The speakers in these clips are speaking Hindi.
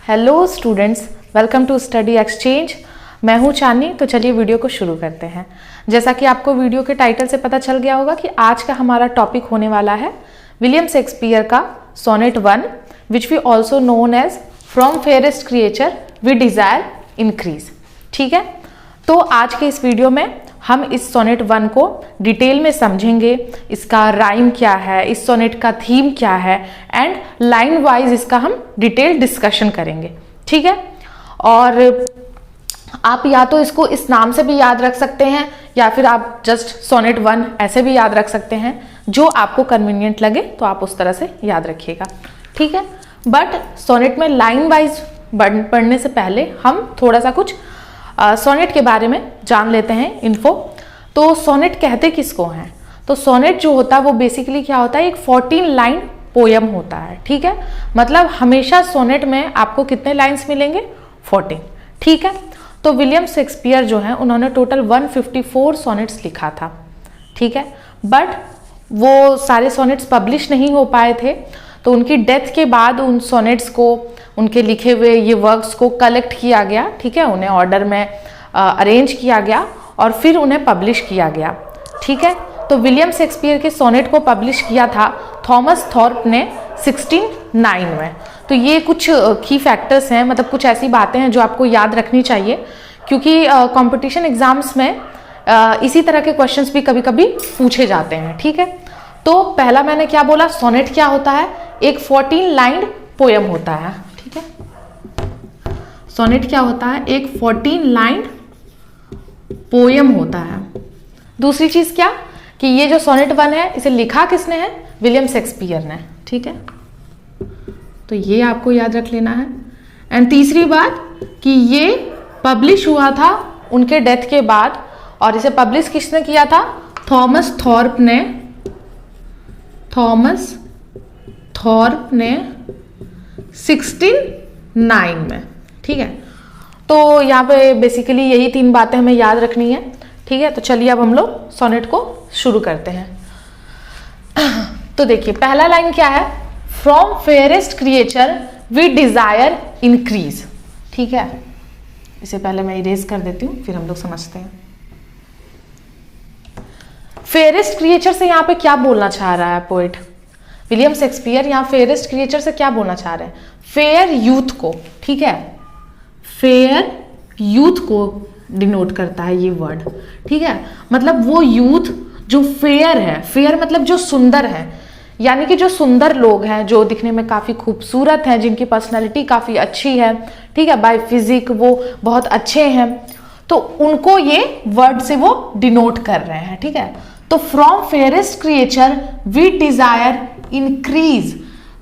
Hello students, welcome to study exchange. मैं हूँ चांदनी। तो चलिए वीडियो को शुरू करते हैं। जैसा कि आपको वीडियो के टाइटल से पता चल गया होगा कि आज का हमारा टॉपिक होने वाला है विलियम शेक्सपियर का sonnet 1, which we also known as from fairest creature we desire increase. ठीक है, तो आज के इस वीडियो में हम इस सोनेट 1 को डिटेल में समझेंगे। इसका राइम क्या है, इस सोनेट का थीम क्या है, एंड लाइन वाइज इसका हम डिटेल डिस्कशन करेंगे। ठीक है, और आप या तो इसको इस नाम से भी याद रख सकते हैं या फिर आप जस्ट सोनेट 1 ऐसे भी याद रख सकते हैं। जो आपको कन्वीनियंट लगे तो आप उस तरह से याद रखिएगा। ठीक है, बट सोनेट में लाइन वाइज पढ़ने से पहले हम थोड़ा सा कुछ सोनेट के बारे में जान लेते हैं इन्फो। तो सोनेट कहते किसको हैं? तो सोनेट जो होता है वो बेसिकली क्या होता है, एक 14 लाइन पोयम होता है। ठीक है, मतलब हमेशा सोनेट में आपको कितने लाइंस मिलेंगे? 14। ठीक है, तो विलियम शेक्सपियर जो है उन्होंने टोटल 154 सोनेट्स लिखा था। ठीक है, बट वो सारे सोनेट्स पब्लिश नहीं हो पाए थे, तो उनकी डेथ के बाद उन सोनेट्स को, उनके लिखे हुए ये वर्क्स को कलेक्ट किया गया। ठीक है, उन्हें ऑर्डर में अरेंज किया गया और फिर उन्हें पब्लिश किया गया। ठीक है, तो विलियम शेक्सपियर के सोनेट को पब्लिश किया था थॉमस थॉर्प ने 1609 में। तो ये कुछ की फैक्टर्स हैं, मतलब कुछ ऐसी बातें हैं जो आपको याद रखनी चाहिए, क्योंकि कंपटीशन एग्जाम्स में इसी तरह के क्वेश्चंस भी कभी कभी पूछे जाते हैं। ठीक है, तो पहला मैंने क्या बोला, सोनेट क्या होता है? एक 14 लाइन पोयम होता है। ठीक है, सोनेट क्या होता है? एक 14 लाइन पोयम होता है। दूसरी चीज क्या कि ये जो सोनेट 1 है इसे लिखा किसने है? विलियम शेक्सपियर ने। ठीक है, तो ये आपको याद रख लेना है। एंड तीसरी बात कि ये पब्लिश हुआ था उनके डेथ के बाद, और इसे पब्लिश किसने किया था? थॉमस थॉर्प ने 1609 में। ठीक है, तो यहाँ पे बेसिकली यही 3 बातें हमें याद रखनी है। ठीक है, तो चलिए अब हम लोग सोनेट को शुरू करते हैं। तो देखिए पहला लाइन क्या है? From fairest creature we desire increase. ठीक है, इसे पहले मैं इरेज कर देती हूँ, फिर हम लोग समझते हैं। फेयरेस्ट क्रिएचर से यहाँ पे क्या बोलना चाह रहा है पोएट विलियम शेक्सपियर? यहाँ फेयरेस्ट क्रिएचर से क्या बोलना चाह रहे हैं? फेयर यूथ को। ठीक है, फेयर यूथ को डिनोट करता है ये वर्ड। ठीक है, मतलब वो यूथ जो फेयर है, फेयर मतलब जो सुंदर है, यानी कि जो सुंदर लोग हैं, जो दिखने में काफी खूबसूरत हैं, जिनकी पर्सनालिटी काफी अच्छी है। ठीक है, बाय फिजिक वो बहुत अच्छे हैं, तो उनको ये वर्ड से वो डिनोट कर रहे हैं। ठीक है, तो from fairest creature we desire increase.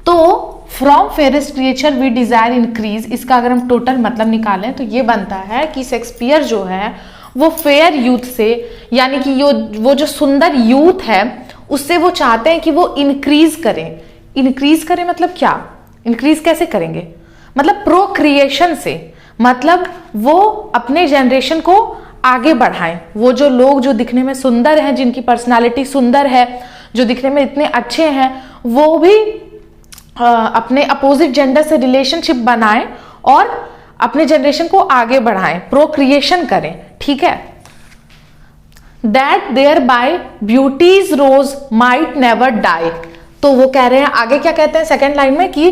तो from fairest creature we desire increase, इसका अगर हम टोटल मतलब निकालें तो ये बनता है कि शेक्सपियर जो है वो फेयर यूथ से, यानी कि वो जो सुंदर यूथ है उससे वो चाहते हैं कि वो इंक्रीज करें। इंक्रीज करें मतलब क्या? इंक्रीज कैसे करेंगे? मतलब प्रोक्रिएशन से, मतलब वो अपने जनरेशन को आगे बढ़ाएं। वो जो लोग जो दिखने में सुंदर हैं, जिनकी पर्सनालिटी सुंदर है, जो दिखने में इतने अच्छे हैं, वो भी अपने अपोजिट जेंडर से रिलेशनशिप बनाएं और अपने जनरेशन को आगे बढ़ाएं, प्रोक्रिएशन करें। ठीक है, that thereby beauty's rose might never die. तो वो कह रहे हैं, आगे क्या कहते हैं सेकेंड लाइन में कि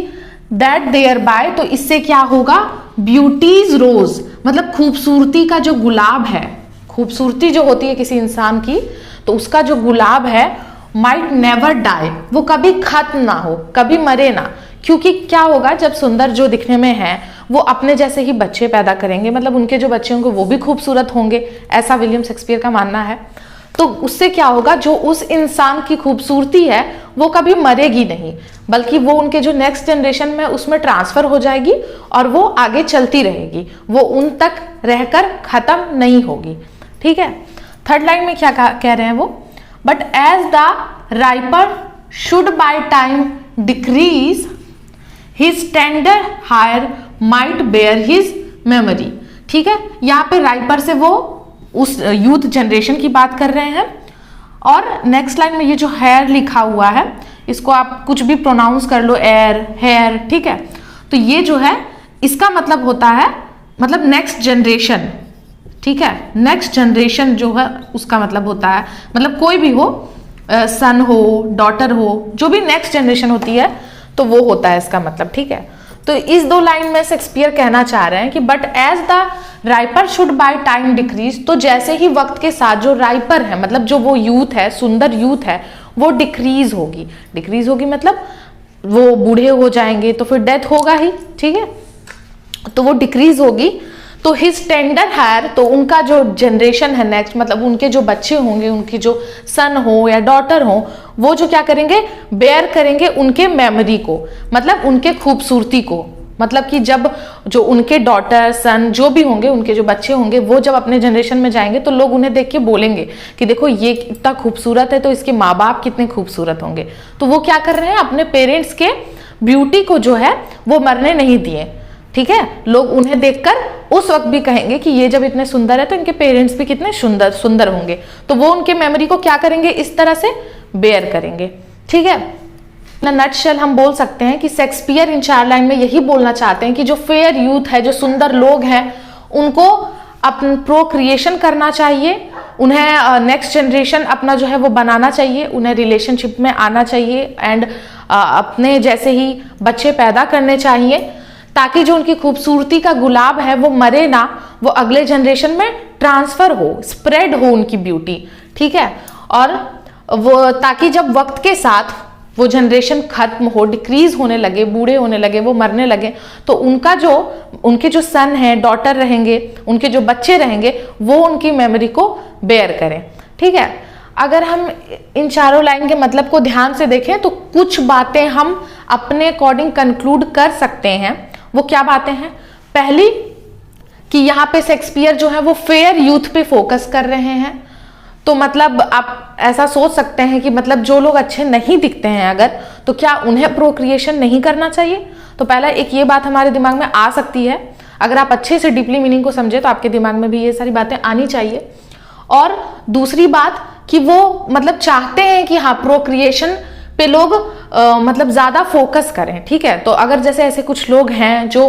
दैट देयर बाय, तो इससे क्या होगा? ब्यूटीज रोज मतलब खूबसूरती का जो गुलाब है, खूबसूरती जो होती है किसी इंसान की, तो उसका जो गुलाब है माइट नेवर डाई, वो कभी खत्म ना हो, कभी मरे ना। क्योंकि क्या होगा, जब सुंदर जो दिखने में है वो अपने जैसे ही बच्चे पैदा करेंगे, मतलब उनके जो बच्चे होंगे वो भी खूबसूरत होंगे, ऐसा विलियम शेक्सपियर का मानना है। तो उससे क्या होगा, जो उस इंसान की खूबसूरती है वो कभी मरेगी नहीं, बल्कि वो उनके जो नेक्स्ट जनरेशन में उसमें ट्रांसफर हो जाएगी और वो आगे चलती रहेगी, वो उन तक रहकर खत्म नहीं होगी। ठीक है, थर्ड लाइन में क्या कह रहे हैं वो? But as the riper should by time decrease his tender heir might bear his memory. ठीक है, यहाँ पे राइपर से वो उस यूथ जनरेशन की बात कर रहे हैं। और नेक्स्ट लाइन में ये जो हेयर लिखा हुआ है, इसको आप कुछ भी प्रोनाउंस कर लो, एयर, हेयर। ठीक है, तो ये जो है इसका मतलब होता है मतलब नेक्स्ट जनरेशन, ठीक है, नेक्स्ट जनरेशन जो है उसका मतलब होता है, मतलब कोई भी हो, सन हो, डॉटर हो, जो भी नेक्स्ट जनरेशन होती है तो वो होता है इसका मतलब, ठीक है। तो इस 2 लाइन में शेक्सपियर कहना चाह रहे हैं कि but as the riper should by time decrease, तो जैसे ही वक्त के साथ जो राइपर है मतलब जो वो यूथ है, सुंदर यूथ है, वो डिक्रीज होगी। डिक्रीज होगी मतलब वो बूढ़े हो जाएंगे तो फिर डेथ होगा ही, ठीक है, तो वो डिक्रीज होगी। तो हिज टेंडर हायर, तो उनका जो जनरेशन है नेक्स्ट, मतलब उनके जो बच्चे होंगे, उनकी जो सन हो या डॉटर हो, वो जो क्या करेंगे, बेयर करेंगे उनके मेमोरी को, मतलब उनके खूबसूरती को, मतलब कि जब जो उनके डॉटर सन जो भी होंगे, उनके जो बच्चे होंगे, वो जब अपने जनरेशन में जाएंगे तो लोग उन्हें देख के बोलेंगे कि देखो ये इतना खूबसूरत है तो इसके माँ बाप कितने खूबसूरत होंगे। तो वो क्या कर रहे हैं, अपने पेरेंट्स के ब्यूटी को जो है वो मरने नहीं दिए, ठीक है। लोग उन्हें देखकर उस वक्त भी कहेंगे कि ये जब इतने सुंदर है तो इनके पेरेंट्स भी कितने सुंदर होंगे, तो वो उनके मेमोरी को क्या करेंगे, इस तरह से बेयर करेंगे, ठीक है। नटशेल हम बोल सकते हैं कि शेक्सपियर इन 4 लाइन में यही बोलना चाहते हैं कि जो फेयर यूथ है, जो सुंदर लोग हैं, उनको अपन प्रोक्रिएशन करना चाहिए, उन्हें नेक्स्ट जनरेशन अपना जो है वो बनाना चाहिए, उन्हें रिलेशनशिप में आना चाहिए एंड अपने जैसे ही बच्चे पैदा करने चाहिए, ताकि जो उनकी खूबसूरती का गुलाब है वो मरे ना, वो अगले जनरेशन में ट्रांसफर हो, स्प्रेड हो उनकी ब्यूटी, ठीक है। और वो ताकि जब वक्त के साथ वो जनरेशन खत्म हो, डिक्रीज होने लगे, बूढ़े होने लगे, वो मरने लगे, तो उनके जो सन है, डॉटर रहेंगे, उनके जो बच्चे रहेंगे, वो उनकी मेमोरी को बेयर करें, ठीक है। अगर हम इन 4 लाइन के मतलब को ध्यान से देखें तो कुछ बातें हम अपने अकॉर्डिंग कंक्लूड कर सकते हैं। वो क्या बातें हैं, पहली कि यहाँ पे शेक्सपियर जो है वो फेयर यूथ पे फोकस कर रहे हैं, तो मतलब आप ऐसा सोच सकते हैं कि मतलब जो लोग अच्छे नहीं दिखते हैं अगर, तो क्या उन्हें प्रोक्रिएशन नहीं करना चाहिए। तो पहला एक ये बात हमारे दिमाग में आ सकती है, अगर आप अच्छे से डीपली मीनिंग को समझे तो आपके दिमाग में भी ये सारी बातें आनी चाहिए। और दूसरी बात कि वो मतलब चाहते हैं कि हाँ प्रोक्रिएशन पे लोग मतलब ज्यादा फोकस करें, ठीक है। तो अगर जैसे ऐसे कुछ लोग हैं जो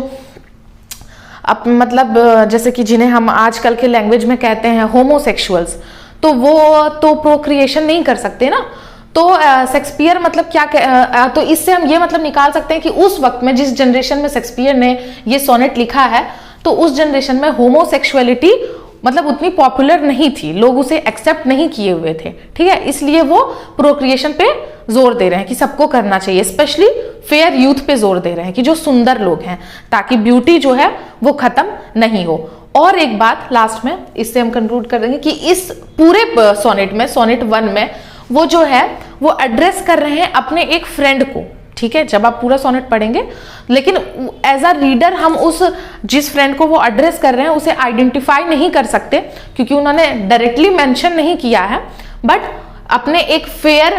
मतलब जैसे कि जिन्हें हम आजकल के लैंग्वेज में कहते हैं होमोसेक्सुअल्स, तो वो तो प्रोक्रिएशन नहीं कर सकते ना। तो शेक्सपियर मतलब क्या तो इससे हम ये मतलब निकाल सकते हैं कि उस वक्त में जिस जनरेशन में शेक्सपियर ने ये सोनेट लिखा है, तो उस जनरेशन में होमोसेक्सुअलिटी मतलब उतनी पॉपुलर नहीं थी, लोग उसे एक्सेप्ट नहीं किए हुए थे, ठीक है। इसलिए वो प्रोक्रिएशन पे जोर दे रहे हैं कि सबको करना चाहिए, स्पेशली फेयर यूथ पे जोर दे रहे हैं कि जो सुंदर लोग हैं, ताकि ब्यूटी जो है वो खत्म नहीं हो। और एक बात लास्ट में, इससे हम कंक्लूड कर देंगे कि इस पूरे सोनेट में, सोनेट 1 में वो जो है वो एड्रेस कर रहे हैं अपने एक फ्रेंड को, ठीक है। जब आप पूरा सोनेट पढ़ेंगे, लेकिन एज अ रीडर हम उस जिस फ्रेंड को वो एड्रेस कर रहे हैं उसे आइडेंटिफाई नहीं कर सकते, क्योंकि उन्होंने डायरेक्टली मेंशन नहीं किया है, बट अपने एक फेयर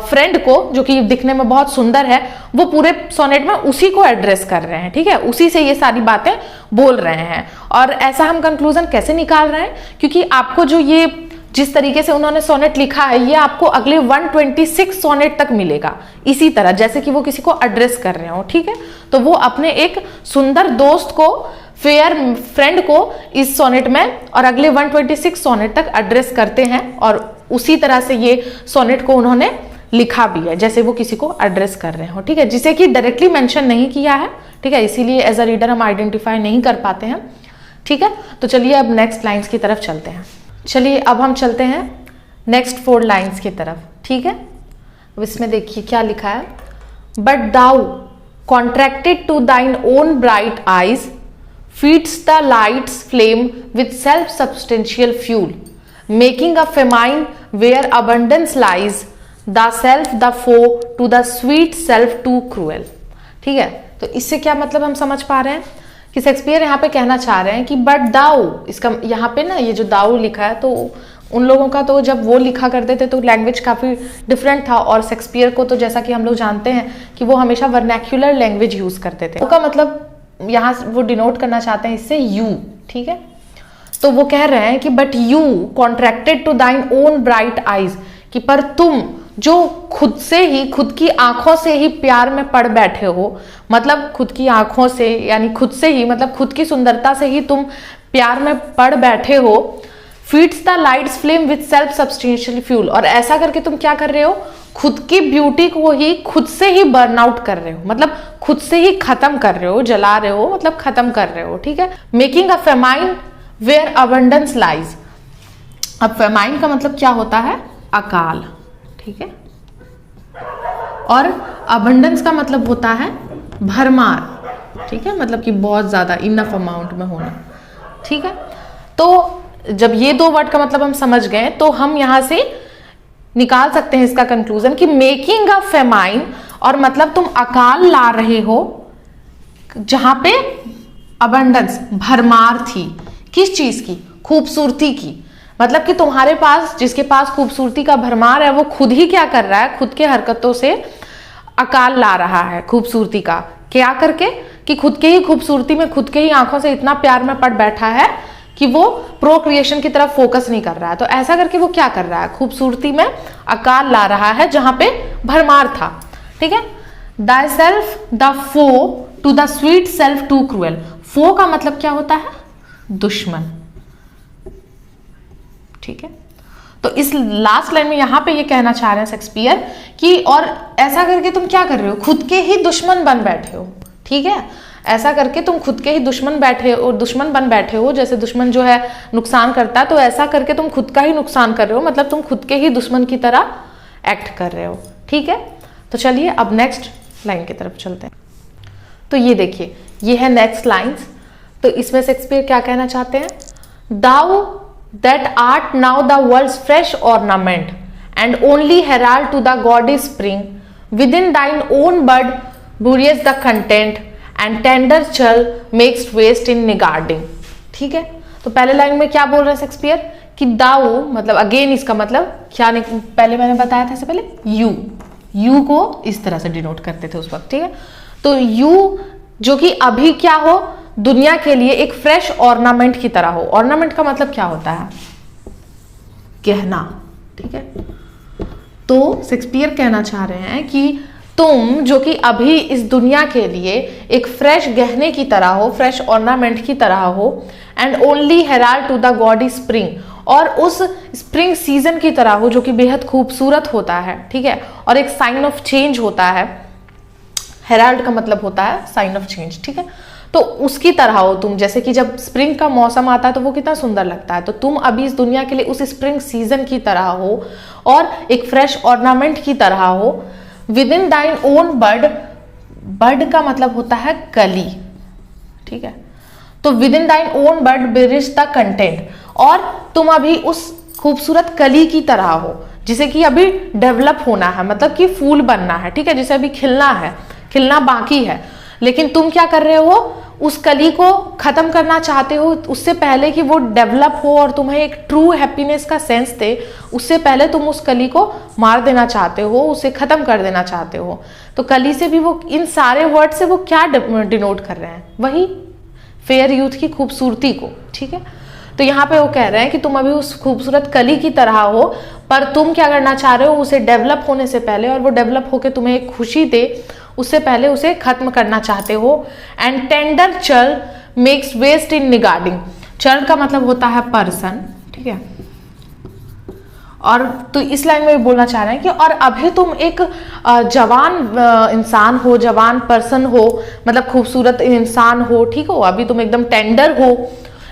फ्रेंड को जो कि दिखने में बहुत सुंदर है, वो पूरे सोनेट में उसी को एड्रेस कर रहे हैं, ठीक है। उसी से ये सारी बातें बोल रहे हैं। और ऐसा हम कंक्लूजन कैसे निकाल रहे हैं, क्योंकि आपको जो ये जिस तरीके से उन्होंने सोनेट लिखा है, ये आपको अगले 126 सोनेट तक मिलेगा इसी तरह, जैसे कि वो किसी को एड्रेस कर रहे हो, ठीक है। तो वो अपने एक सुंदर दोस्त को, फेयर फ्रेंड को इस सोनेट में और अगले 126 सोनेट तक एड्रेस करते हैं, और उसी तरह से ये सोनेट को उन्होंने लिखा भी है जैसे वो किसी को एड्रेस कर रहे हो, ठीक है, जिसे कि डायरेक्टली मेंशन नहीं किया है, ठीक है। इसीलिए एज अ रीडर हम आइडेंटिफाई नहीं कर पाते हैं, ठीक है। तो चलिए अब नेक्स्ट लाइंस की तरफ चलते हैं। चलिए अब हम चलते हैं नेक्स्ट 4 लाइंस की तरफ, ठीक है। अब इसमें देखिए क्या लिखा है, but thou contracted to thine own bright eyes feeds the light's flame with self substantial fuel making a famine where abundance lies the self the foe to the sweet self too cruel, ठीक है। तो इससे क्या मतलब हम समझ पा रहे हैं कि शेक्सपियर यहाँ पे कहना चाह रहे हैं कि बट दाउ, इसका यहाँ पे ना ये जो दाउ लिखा है, तो उन लोगों का तो जब वो लिखा करते थे तो लैंग्वेज काफ़ी डिफरेंट था, और शेक्सपियर को तो जैसा कि हम लोग जानते हैं कि वो हमेशा वर्नैक्युलर लैंग्वेज यूज़ करते थे। उसका मतलब यहाँ वो डिनोट करना चाहते हैं इससे यू, ठीक है। तो वो कह रहे हैं कि but you contracted to thine own bright eyes, कि पर तुम जो खुद से ही, खुद की आंखों से ही प्यार में पड़ बैठे हो, मतलब खुद की आंखों से यानी खुद से ही, मतलब खुद की सुंदरता से ही तुम प्यार में पड़ बैठे हो। Feeds the light's flame with self substantial fuel, और ऐसा करके तुम क्या कर रहे हो, खुद की ब्यूटी को ही खुद से ही बर्न आउट कर रहे हो, मतलब खुद से ही खत्म कर रहे हो, जला रहे हो, मतलब खत्म कर रहे हो, ठीक है। Making a famine where abundance lies. अब फेमाइन का मतलब क्या होता है, अकाल, ठीक है, और अबंडेंस का मतलब होता है भरमार, ठीक है, मतलब कि बहुत ज्यादा, इनफ अमाउंट में होना, ठीक है। तो जब ये दो वर्ड का मतलब हम समझ गए तो हम यहां से निकाल सकते हैं इसका कंक्लूजन कि मेकिंग अ फेमाइन, और मतलब तुम अकाल ला रहे हो जहां पे अबंडेंस, भरमार थी, किस चीज की, खूबसूरती की, मतलब कि तुम्हारे पास, जिसके पास खूबसूरती का भरमार है वो खुद ही क्या कर रहा है, खुद के हरकतों से अकाल ला रहा है खूबसूरती का, क्या करके, कि खुद के ही खूबसूरती में, खुद के ही आंखों से इतना प्यार में पड़ बैठा है कि वो प्रोक्रिएशन की तरफ फोकस नहीं कर रहा है। तो ऐसा करके वो क्या कर रहा है, खूबसूरती में अकाल ला रहा है जहां पे भरमार था, ठीक है। The self the foe to the sweet self too cruel. Foe का मतलब क्या होता है, दुश्मन, ठीक है। तो इस लास्ट लाइन में यहां पे ये कहना चाह रहे हैं शेक्सपियर कि और ऐसा करके तुम क्या कर रहे हो, खुद के ही दुश्मन बन बैठे हो, ठीक है। ऐसा करके तुम खुद के ही दुश्मन बन बैठे हो, जैसे दुश्मन जो है नुकसान करता है, तो ऐसा करके तुम खुद का ही नुकसान कर रहे हो, मतलब तुम खुद के ही दुश्मन की तरह एक्ट कर रहे हो, ठीक है। तो चलिए अब नेक्स्ट लाइन की तरफ चलते हैं। तो ये देखिए, ये है नेक्स्ट लाइन्स। तो इसमें शेक्सपियर क्या कहना चाहते हैं, thou that art now the world's fresh ornament and only herald to the gaudy spring within thine own bud buriest thy content and tender churl makes waste in niggarding, ठीक है। तो पहले लाइन में क्या बोल रहे हैं शेक्सपियर कि दाऊ, मतलब अगेन इसका मतलब क्या, पहले मैंने बताया था इससे पहले, यू को इस तरह से डिनोट करते थे उस वक्त, ठीक है। तो यू जो कि अभी क्या हो, दुनिया के लिए एक फ्रेश ऑर्नामेंट की तरह हो। ऑर्नामेंट का मतलब क्या होता है, गहना, ठीक है। तो शेक्सपियर कहना चाह रहे हैं कि तुम जो कि अभी इस दुनिया के लिए एक फ्रेश गहने की तरह हो, फ्रेश ऑर्नामेंट की तरह हो, and only herald to the gaudy spring, और उस स्प्रिंग सीजन की तरह हो जो कि बेहद खूबसूरत होता है, ठीक है, और एक साइन ऑफ चेंज होता है। हेराल्ड का मतलब होता है साइन ऑफ चेंज, ठीक है। तो उसकी तरह हो तुम, जैसे कि जब स्प्रिंग का मौसम आता है तो वो कितना सुंदर लगता है, तो तुम अभी इस दुनिया के लिए उस स्प्रिंग सीजन की तरह हो और एक फ्रेश ऑर्नामेंट की तरह हो। With in thine own bird, bird का मतलब होता है कली, ठीक है। तो with in thine own bird bearish the content, और तुम अभी उस खूबसूरत कली की तरह हो जिसे कि अभी डेवलप होना है, मतलब कि फूल बनना है, ठीक है, जिसे अभी खिलना है, खिलना बाकी है, लेकिन तुम क्या कर रहे हो, उस कली को खत्म करना चाहते हो उससे पहले कि वो डेवलप हो और तुम्हें एक ट्रू हैप्पीनेस का सेंस दे, उससे पहले तुम उस कली को मार देना चाहते हो, उसे खत्म कर देना चाहते हो। तो कली से भी वो, इन सारे वर्ड से वो क्या डिनोट कर रहे हैं, वही फेयर यूथ की खूबसूरती को, ठीक है। तो यहाँ पे वो कह रहे हैं कि तुम अभी उस खूबसूरत कली की तरह हो, पर तुम क्या करना चाह रहे हो, उसे डेवलप होने से पहले, और वो डेवलप होके तुम्हें एक खुशी दे उससे पहले उसे खत्म करना चाहते हो। And tender churl makes waste in निगार्डिंग, चल का मतलब होता है पर्सन, ठीक है। और तो इस लाइन में भी बोलना चाह रहे हैं कि और अभी तुम एक जवान इंसान हो, जवान पर्सन हो, मतलब खूबसूरत इंसान हो, ठीक हो, अभी तुम एकदम टेंडर हो,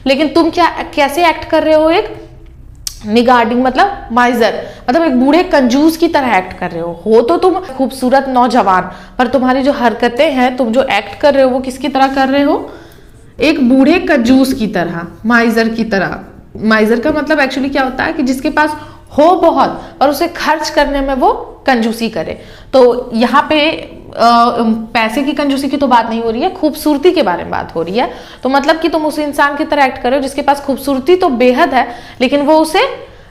लेकिन तुम क्या, कैसे एक्ट कर रहे हो, एक निगार्डिंग मतलब माइजर, मतलब एक बूढ़े कंजूस की तरह एक्ट कर रहे हो तो तुम खूबसूरत नौजवान, पर तुम्हारी जो हरकतें हैं, तुम जो एक्ट कर रहे हो वो किसकी तरह कर रहे हो, एक बूढ़े कंजूस की तरह, माइजर की तरह। माइजर का मतलब एक्चुअली क्या होता है कि जिसके पास हो बहुत और उसे खर्च करने में वो कंजूसी करे। तो यहाँ पे पैसे की कंजूसी की तो बात नहीं हो रही है, खूबसूरती के बारे में बात हो रही है। तो मतलब कि तुम उस इंसान की तरह एक्ट कर रहे हो जिसके पास खूबसूरती तो बेहद है, लेकिन वो उसे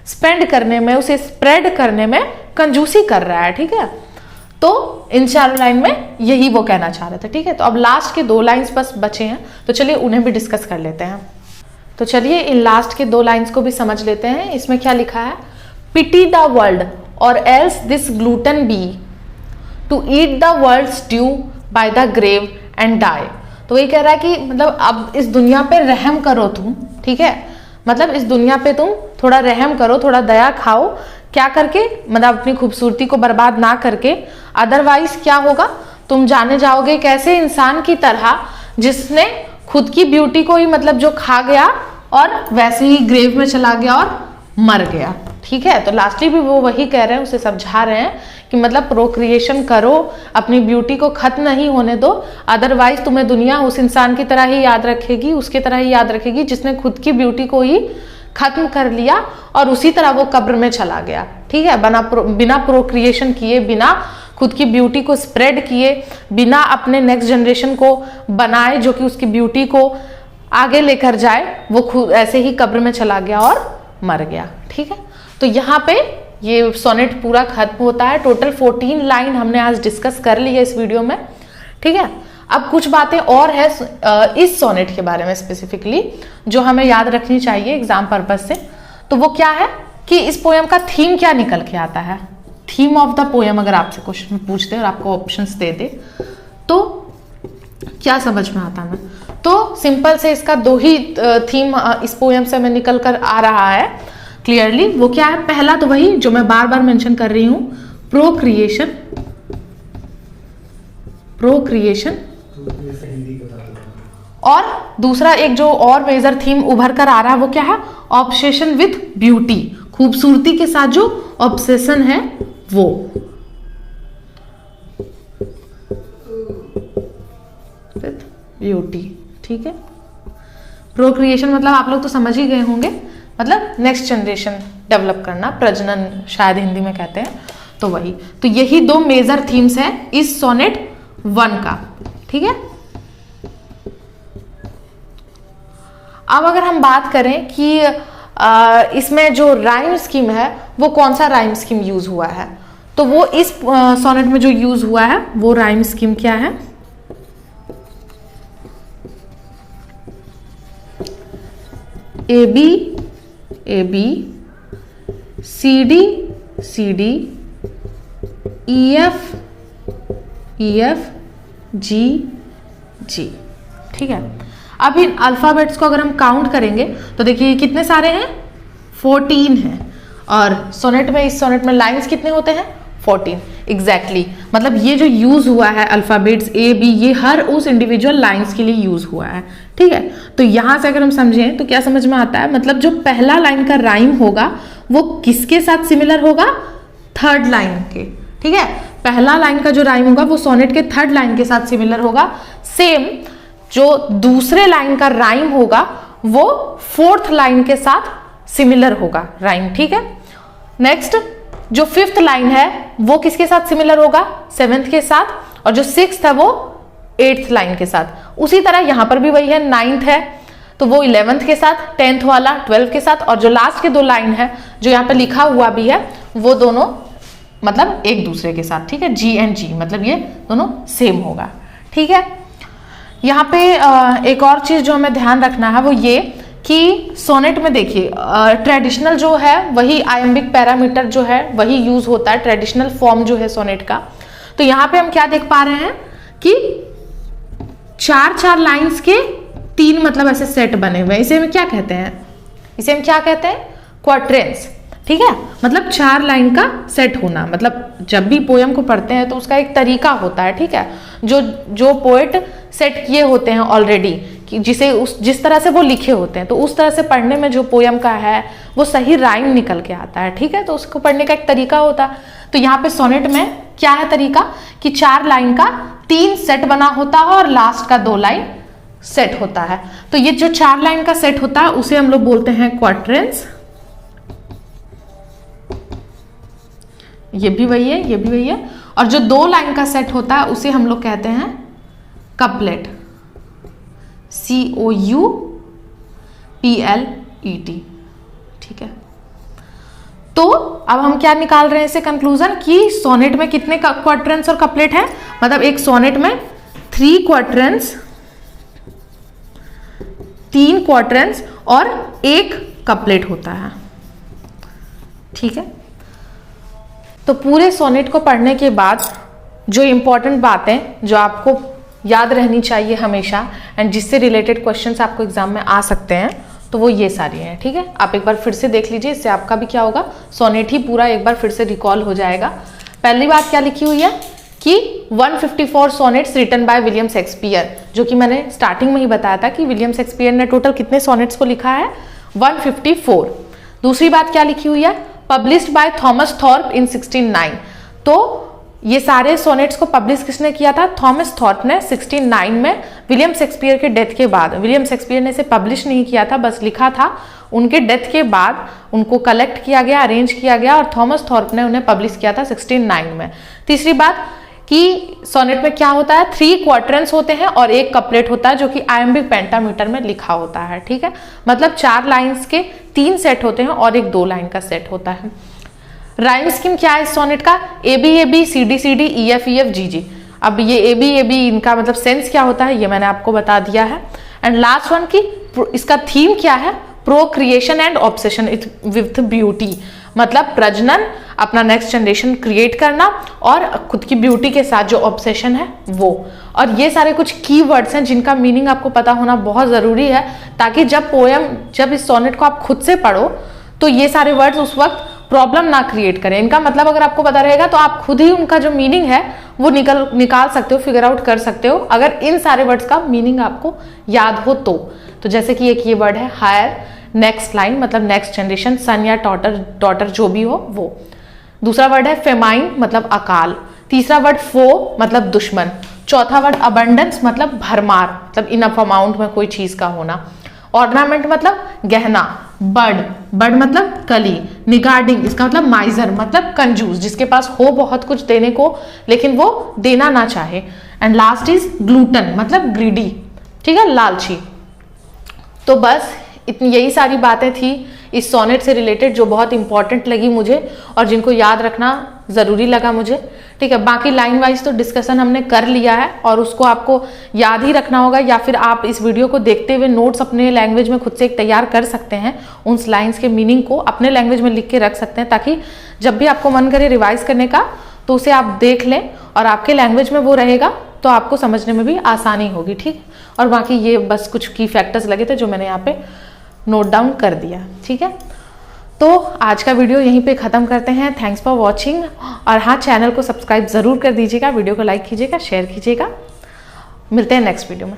स्पेंड करने में, उसे स्प्रेड करने में कंजूसी कर रहा है, ठीक है। तो इन चार लाइन में यही वो कहना चाह रहे थे, ठीक है। तो अब लास्ट के 2 लाइन्स बस बचे हैं, तो चलिए उन्हें भी डिस्कस कर लेते हैं। तो चलिए इन लास्ट के 2 लाइन्स को भी समझ लेते हैं। इसमें क्या लिखा है, pity the world or else this glutton be to eat the world's due by the grave and die. तो ये कह रहा है कि मतलब अब इस दुनिया पे रहम करो तुम, ठीक है, मतलब इस दुनिया पे तुम थोड़ा रहम करो, थोड़ा दया खाओ, क्या करके, मतलब अपनी खूबसूरती को बर्बाद ना करके, अदरवाइज क्या होगा, तुम जाने जाओगे कैसे इंसान की तरह जिसने खुद की ब्यूटी को ही मतलब जो खा गया और वैसे ही ग्रेव में चला गया और मर गया, ठीक है। तो लास्टली भी वो वही कह रहे हैं, उसे समझा रहे हैं कि मतलब प्रोक्रिएशन करो, अपनी ब्यूटी को खत्म नहीं होने दो, अदरवाइज तुम्हें दुनिया उस इंसान की तरह ही याद रखेगी, उसके तरह ही याद रखेगी जिसने खुद की ब्यूटी को ही खत्म कर लिया और उसी तरह वो कब्र में चला गया, ठीक है, बिना प्रोक्रिएशन किए, बिना खुद की ब्यूटी को स्प्रेड किए, बिना अपने नेक्स्ट जनरेशन को बनाए जो कि उसकी ब्यूटी को आगे लेकर जाए, वो खुद ऐसे ही कब्र में चला गया और मर गया, ठीक है। तो यहाँ पे ये सोनेट पूरा खत्म होता है। टोटल 14 लाइन हमने आज डिस्कस कर ली है इस वीडियो में, ठीक है। अब कुछ बातें और है इस सोनेट के बारे में स्पेसिफिकली जो हमें याद रखनी चाहिए एग्जाम पर्पज से। तो वो क्या है कि इस पोएम का थीम क्या निकल के आता है, थीम ऑफ द पोएम अगर आपसे क्वेश्चन पूछते और आपको ऑप्शंस दे दे तो क्या समझ में आता है। तो सिंपल से इसका दो ही थीम इस पोएम से हमें निकल कर आ रहा है क्लियरली। वो क्या है, पहला तो वही जो मैं बार बार मेंशन कर रही हूं, प्रोक्रिएशन, प्रोक्रिएशन, और दूसरा एक जो और मेजर थीम उभर कर आ रहा है वो क्या है, ऑब्सेशन विथ ब्यूटी, खूबसूरती के साथ जो ऑब्सेशन है वो। विथ ब्यूटी, ठीक है। प्रोक्रिएशन मतलब आप लोग तो समझ ही गए होंगे, मतलब नेक्स्ट जनरेशन डेवलप करना, प्रजनन शायद हिंदी में कहते हैं, तो वही। तो यही दो मेजर थीम्स हैं इस सोनेट 1 का, ठीक है। अब अगर हम बात करें कि इसमें जो राइम स्कीम है वो कौन सा राइम स्कीम यूज हुआ है, तो वो इस सोनेट में जो यूज हुआ है वो राइम स्कीम क्या है, A B C D E F G, ठीक है। अब इन अल्फाबेट्स को अगर हम काउंट करेंगे तो देखिए कितने सारे हैं, 14 हैं, और सोनेट में, इस सोनेट में लाइंस कितने होते हैं, 14 एग्जैक्टली। मतलब ये जो यूज हुआ है अल्फाबेट्स ए बी, ये हर उस इंडिविजुअल लाइंस के लिए यूज हुआ है, ठीक है। तो यहां से अगर हम समझें तो क्या समझ में आता है, मतलब जो पहला लाइन का राइम होगा वो किसके साथ सिमिलर होगा, थर्ड लाइन के, ठीक है। पहला लाइन का जो राइम होगा वो सोनेट के थर्ड लाइन के साथ सिमिलर होगा। सेम जो दूसरे लाइन का राइम होगा वो फोर्थ लाइन के साथ सिमिलर होगा राइम, ठीक है। नेक्स्ट जो फिफ्थ लाइन है वो किसके साथ सिमिलर होगा, सेवेंथ के साथ, और जो सिक्स्थ है वो एट्थ लाइन के साथ। उसी तरह यहां पर भी वही है, नाइन्थ है तो वो 11th के साथ, 10th वाला 12th के साथ, और जो लास्ट के दो लाइन है जो यहाँ पे लिखा हुआ भी है वो दोनों मतलब एक दूसरे के साथ, ठीक है, जी एंड जी, मतलब ये दोनों सेम होगा, ठीक है। यहाँ पे एक और चीज जो हमें ध्यान रखना है वो ये कि सोनेट में देखिए ट्रेडिशनल जो है वही आयम्बिक पैरामीटर जो है वही यूज होता है, ट्रेडिशनल फॉर्म जो है सोनेट का। तो यहाँ पे हम क्या देख पा रहे हैं कि 4-4 लाइंस के 3 मतलब ऐसे सेट बने हुए हैं। इसे हम क्या कहते हैं, इसे हम क्या कहते हैं, क्वाड्रेंट्स, ठीक है। मतलब 4 लाइन का सेट होना, मतलब जब भी पोयम को पढ़ते हैं तो उसका एक तरीका होता है, ठीक है, जो पोएट सेट किए होते हैं ऑलरेडी, कि जिस तरह से वो लिखे होते हैं, तो उस तरह से पढ़ने में जो पोयम का है वो सही राइम निकल के आता है, ठीक है। तो उसको पढ़ने का एक तरीका होता है। तो यहाँ पे सोनेट में क्या है तरीका कि 4 लाइन का 3 सेट बना होता है और लास्ट का 2 लाइन सेट होता है। तो ये जो 4 लाइन का सेट होता है उसे हम लोग बोलते हैं क्वाड्रेंट्स। ये भी वही है, ये भी वही है। और जो 2 लाइन का सेट होता है उसे हम लोग कहते हैं कपलेट, COUPLET, ठीक है। तो अब हम क्या निकाल रहे हैं इसे कंक्लूजन कि सोनेट में कितने क्वाड्रेंट्स और कपलेट हैं, मतलब एक सोनेट में 3 क्वाड्रेंट्स, 3 क्वाड्रेंट्स और 1 कपलेट होता है, ठीक है। तो पूरे सोनेट को पढ़ने के बाद जो इम्पोर्टेंट बातें जो आपको याद रहनी चाहिए हमेशा एंड जिससे रिलेटेड क्वेश्चंस आपको एग्जाम में आ सकते हैं, तो वो ये सारी हैं। ठीक है, आप एक बार फिर से देख लीजिए, इससे आपका भी क्या होगा, सोनेट ही पूरा एक बार फिर से रिकॉल हो जाएगा। पहली बात क्या लिखी हुई है कि 154 sonnets written by William Shakespeare, जो कि मैंने स्टार्टिंग में ही बताया था कि विलियम शेक्सपियर ने टोटल कितने सोनेट्स को लिखा है, 154। दूसरी बात क्या लिखी हुई है, पब्लिश्ड बाय थॉमस थॉर्प इन 1609। तो ये सारे सोनेट्स को पब्लिश किसने किया था, थॉमस थॉर्प ने 1609 में, विलियम शेक्सपियर के डेथ के बाद। विलियम शेक्सपियर ने इसे पब्लिश नहीं किया था, बस लिखा था। उनके डेथ के बाद उनको कलेक्ट किया गया, अरेंज किया गया और थॉमस थॉर्प ने उन्हें पब्लिश किया था 1609 में। तीसरी बात कि सोनेट में क्या होता है, 3 क्वार्टरन्स होते हैं और 1 कपलेट होता है, जो कि आयम्बिक पेंटामीटर में लिखा होता है। ठीक है, मतलब 4 लाइन्स के 3 सेट होते हैं और एक 2 लाइन का सेट होता है। राइम स्कीम क्या है इस सोनेट का, A B C D E F G G. अब ये ए बी इनका मतलब सेंस क्या होता है ये मैंने आपको बता दिया है। एंड लास्ट वन की इसका थीम क्या है, procreation and obsession with beauty, मतलब प्रजनन, अपना नेक्स्ट जनरेशन क्रिएट करना और खुद की ब्यूटी के साथ जो ऑब्सेशन है वो। और ये सारे कुछ की वर्ड्स हैं जिनका मीनिंग आपको पता होना बहुत ज़रूरी है, ताकि जब इस सोनेट को आप खुद से पढ़ो तो ये सारे वर्ड्स उस वक्त प्रॉब्लम ना क्रिएट करें। इनका मतलब अगर आपको पता रहेगा तो आप खुद ही उनका जो मीनिंग है वो निकाल सकते हो, फिगर आउट कर सकते हो, अगर इन सारे वर्ड्स का मीनिंग आपको याद हो तो जैसे कि एक ये वर्ड है हायर, नेक्स्ट लाइन मतलब नेक्स्ट जनरेशन, सन या डॉटर जो भी हो वो। दूसरा वर्ड है फेमाइन मतलब अकाल। तीसरा वर्ड फो मतलब दुश्मन। चौथा वर्ड अबंडेंस मतलब भरमार, मतलब इनफ अमाउंट में कोई चीज का होना। ऑर्नामेंट मतलब गहना। बर्ड मतलब कली। निगार्डिंग इसका मतलब माइजर मतलब कंजूस, जिसके पास हो बहुत कुछ देने को लेकिन वो देना ना चाहे। एंड लास्ट इज ग्लूटन मतलब ग्रीडी, ठीक है, लालची। तो बस इतनी यही सारी बातें थी इस सोनेट से रिलेटेड जो बहुत इंपॉर्टेंट लगी मुझे और जिनको याद रखना ज़रूरी लगा मुझे। ठीक है, बाकी लाइन वाइज तो डिस्कशन हमने कर लिया है और उसको आपको याद ही रखना होगा, या फिर आप इस वीडियो को देखते हुए नोट्स अपने लैंग्वेज में खुद से एक तैयार कर सकते हैं, उन लाइन्स के मीनिंग को अपने लैंग्वेज में लिख के रख सकते हैं, ताकि जब भी आपको मन करे रिवाइज करने का तो उसे आप देख लें और आपके लैंग्वेज में वो रहेगा तो आपको समझने में भी आसानी होगी। ठीक, और बाकी ये बस कुछ की फैक्टर्स लगे थे जो मैंने यहाँ पे नोट डाउन कर दिया। ठीक है, तो आज का वीडियो यहीं पे ख़त्म करते हैं। Thanks for watching. और हाँ, चैनल को सब्सक्राइब ज़रूर कर दीजिएगा, वीडियो को लाइक कीजिएगा, शेयर कीजिएगा। मिलते हैं नेक्स्ट वीडियो में।